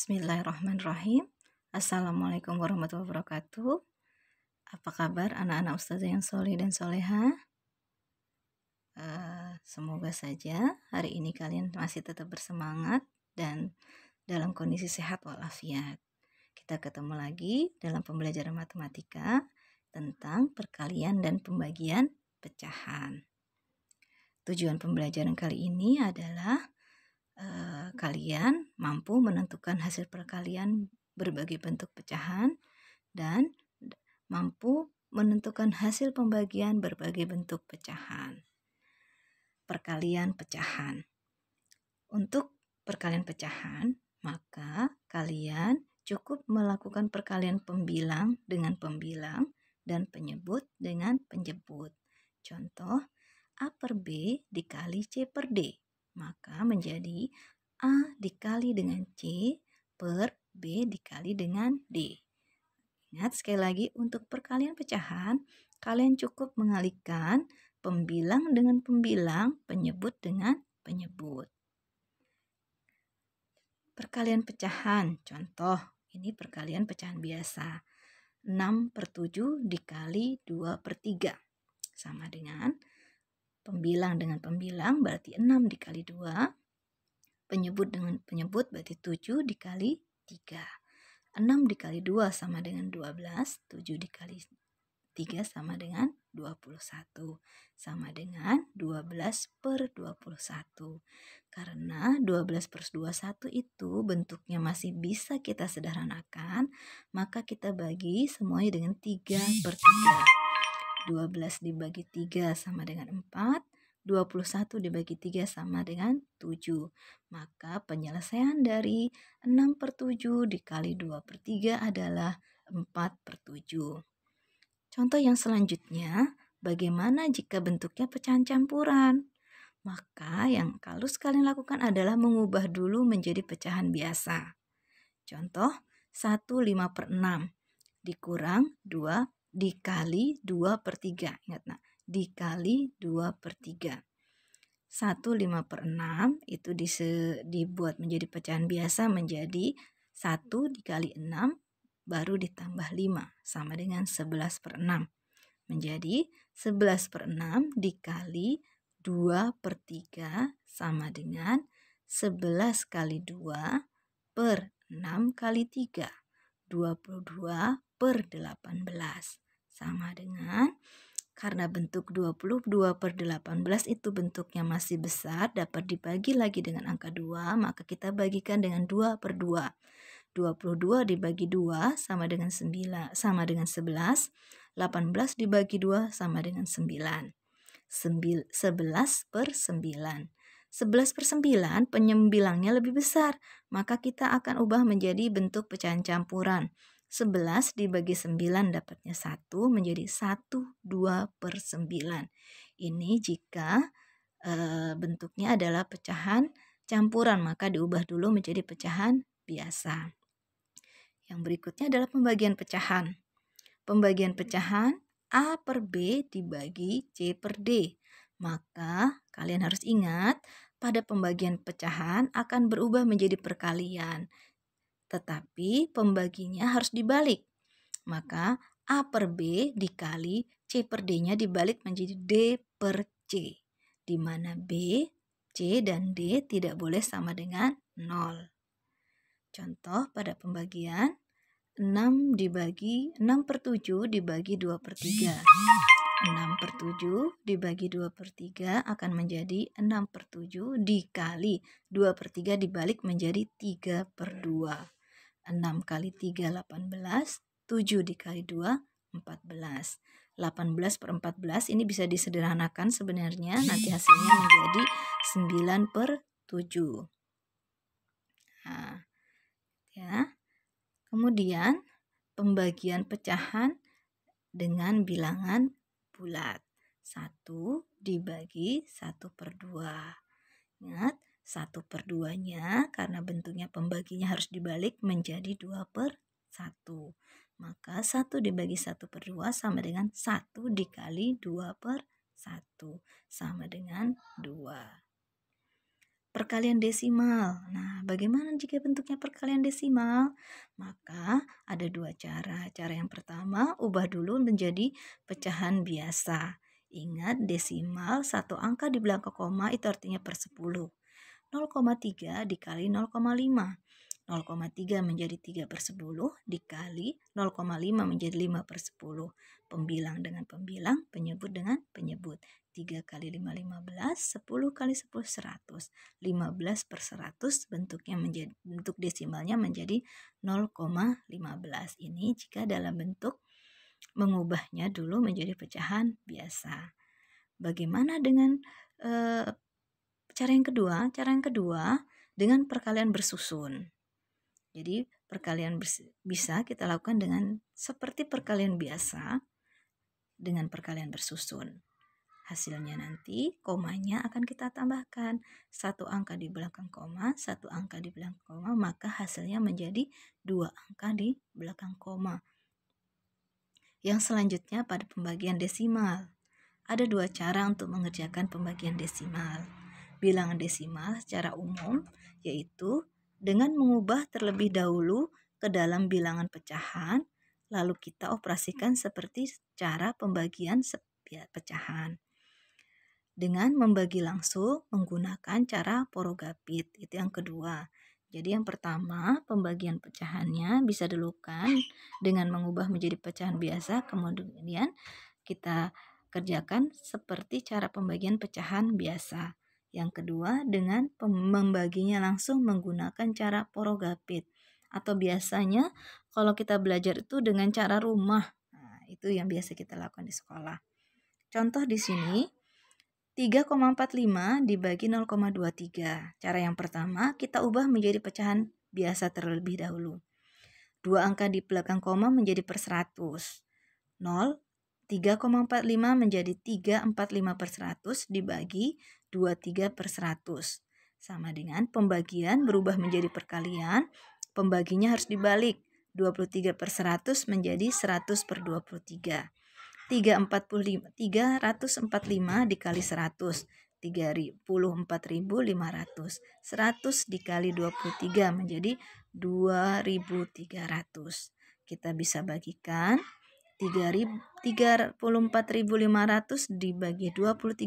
Bismillahirrahmanirrahim. Assalamualaikum warahmatullahi wabarakatuh. Apa kabar anak-anak ustazah yang soleh dan soleha? Semoga saja hari ini kalian masih tetap bersemangat dan dalam kondisi sehat walafiat. Kita ketemu lagi dalam pembelajaran matematika tentang perkalian dan pembagian pecahan. Tujuan pembelajaran kali ini adalah kalian mampu menentukan hasil perkalian berbagai bentuk pecahan dan mampu menentukan hasil pembagian berbagai bentuk pecahan. Perkalian pecahan. Untuk perkalian pecahan, maka kalian cukup melakukan perkalian pembilang dengan pembilang dan penyebut dengan penyebut. Contoh, A per B dikali C per D. Maka menjadi A dikali dengan C per B dikali dengan D. Ingat sekali lagi, untuk perkalian pecahan, kalian cukup mengalihkan pembilang dengan pembilang, penyebut dengan penyebut. Perkalian pecahan, contoh, ini perkalian pecahan biasa. 6 per 7 dikali 2 per 3. Sama dengan pembilang dengan pembilang berarti 6 dikali 2. Penyebut dengan penyebut berarti 7 dikali 3. 6 dikali 2 sama dengan 12. 7 dikali 3 sama dengan 21. Sama dengan 12 per 21. Karena 12 per 21 itu bentuknya masih bisa kita sederhanakan, maka kita bagi semuanya dengan 3 per 3. 12 dibagi 3 sama dengan 4, 21 dibagi 3 sama dengan 7. Maka penyelesaian dari 6 per 7 dikali 2 per 3 adalah 4 per 7. Contoh yang selanjutnya, bagaimana jika bentuknya pecahan campuran? Maka yang harus kalian lakukan adalah mengubah dulu menjadi pecahan biasa. Contoh, 1 5 per 6 dikurang 2 dikali 2 per 3. Ingat nak, dikali 2 per 3. 1 5 per 6 itu dibuat menjadi pecahan biasa menjadi 1 dikali 6 baru ditambah 5 sama dengan 11 per 6. Menjadi 11 per 6 dikali 2 per 3 sama dengan 11 kali 2 per 6 kali 3. 22 per 18 sama dengan, karena bentuk 22 per 18 itu bentuknya masih besar, dapat dibagi lagi dengan angka 2, maka kita bagikan dengan 2 per 2. 22 dibagi 2 sama dengan 9 sama dengan 11. 18 dibagi 2 sama dengan 9. 11 per 9. 11 per 9 penyembilangnya lebih besar, maka kita akan ubah menjadi bentuk pecahan campuran. 11 dibagi 9 dapatnya 1 menjadi 1 2 per 9. Ini jika bentuknya adalah pecahan campuran, maka diubah dulu menjadi pecahan biasa. Yang berikutnya adalah pembagian pecahan. Pembagian pecahan A per B dibagi C per D. Maka kalian harus ingat, pada pembagian pecahan akan berubah menjadi perkalian. Tetapi pembaginya harus dibalik. Maka A per B dikali C per D-nya dibalik menjadi D per C. Di mana B, C, dan D tidak boleh sama dengan 0. Contoh pada pembagian 6 per 7 dibagi 2 per 3. 6 per 7 dibagi 2 per 3 akan menjadi 6 per 7 dikali 2 per 3 dibalik menjadi 3 per 2. 6 kali 3 18, 7 dikali 2 14. 18 per 14 ini bisa disederhanakan sebenarnya, nanti hasilnya menjadi 9 per 7. Nah, ya. Kemudian pembagian pecahan dengan bilangan bulat. 1 dibagi 1 per 2. Ingat, 1 per 2-nya karena bentuknya pembaginya harus dibalik menjadi 2 per 1. Maka 1 dibagi 1 per 2 sama dengan 1 dikali 2 per 1. Sama dengan 2. Perkalian desimal. Nah, bagaimana jika bentuknya perkalian desimal? Maka ada dua cara. Cara yang pertama, ubah dulu menjadi pecahan biasa. Ingat, desimal satu angka di belakang koma itu artinya per 10. 0,3 dikali 0,5. 0,3 menjadi 3 per 10 dikali 0,5 menjadi 5 per 10. Pembilang dengan pembilang, penyebut dengan penyebut. 3 kali 5, 15, 10 kali 10, 100. 15 per 100 bentuk desimalnya menjadi 0,15. Ini jika dalam bentuk mengubahnya dulu menjadi pecahan biasa. Bagaimana dengan cara yang kedua? Cara yang kedua dengan perkalian bersusun. Jadi perkalian bisa kita lakukan dengan seperti perkalian biasa dengan perkalian bersusun. Hasilnya nanti komanya akan kita tambahkan. Satu angka di belakang koma, satu angka di belakang koma, maka hasilnya menjadi 2 angka di belakang koma. Yang selanjutnya pada pembagian desimal. Ada dua cara untuk mengerjakan pembagian desimal. Bilangan desimal secara umum yaitu dengan mengubah terlebih dahulu ke dalam bilangan pecahan, lalu kita operasikan seperti cara pembagian pecahan. Dengan membagi langsung menggunakan cara porogapit, itu yang kedua. Jadi yang pertama, pembagian pecahannya bisa dilakukan dengan mengubah menjadi pecahan biasa, kemudian kita kerjakan seperti cara pembagian pecahan biasa. Yang kedua, dengan membaginya langsung menggunakan cara porogapit. Atau biasanya kalau kita belajar itu dengan cara rumah. Nah, itu yang biasa kita lakukan di sekolah. Contoh di sini, 3,45 dibagi 0,23. Cara yang pertama, kita ubah menjadi pecahan biasa terlebih dahulu. Dua angka di belakang koma menjadi per 100. 0, 3,45 menjadi 345 per 100 dibagi 23 per 100. Sama dengan pembagian berubah menjadi perkalian, pembaginya harus dibalik. 23 per 100 menjadi 100 per 23. 345 dikali 100. 34.500. 100 dikali 23 menjadi 2.300. Kita bisa bagikan 34.500 dibagi 23.000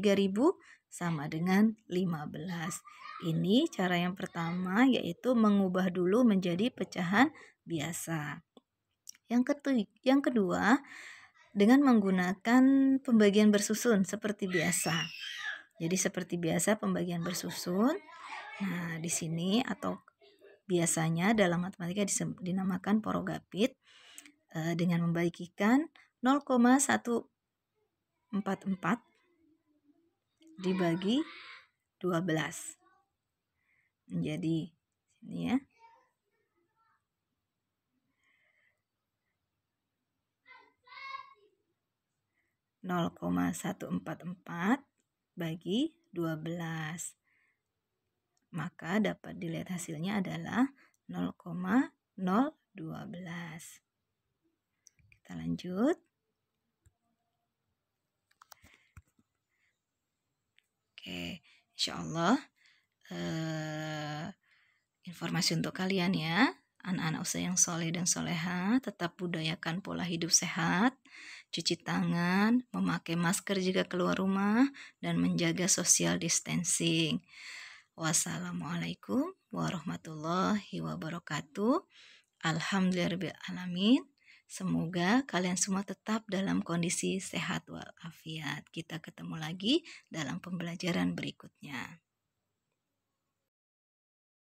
sama dengan 15. Ini cara yang pertama, yaitu mengubah dulu menjadi pecahan biasa. Yang kedua, dengan menggunakan pembagian bersusun seperti biasa. Jadi seperti biasa pembagian bersusun. Nah, di sini atau biasanya dalam matematika dinamakan porogapit. Dengan membagikan 0,144 dibagi 12 menjadi ini ya, 0,144 bagi 12, maka dapat dilihat hasilnya adalah 0,012. Kita lanjut. Oke, insya Allah informasi untuk kalian ya, anak-anak usia yang soleh dan soleha. Tetap budayakan pola hidup sehat, cuci tangan, memakai masker jika keluar rumah, dan menjaga social distancing. Wassalamualaikum warahmatullahi wabarakatuh. Alhamdulillahirrahmanirrahim. Semoga kalian semua tetap dalam kondisi sehat walafiat. Kita ketemu lagi dalam pembelajaran berikutnya.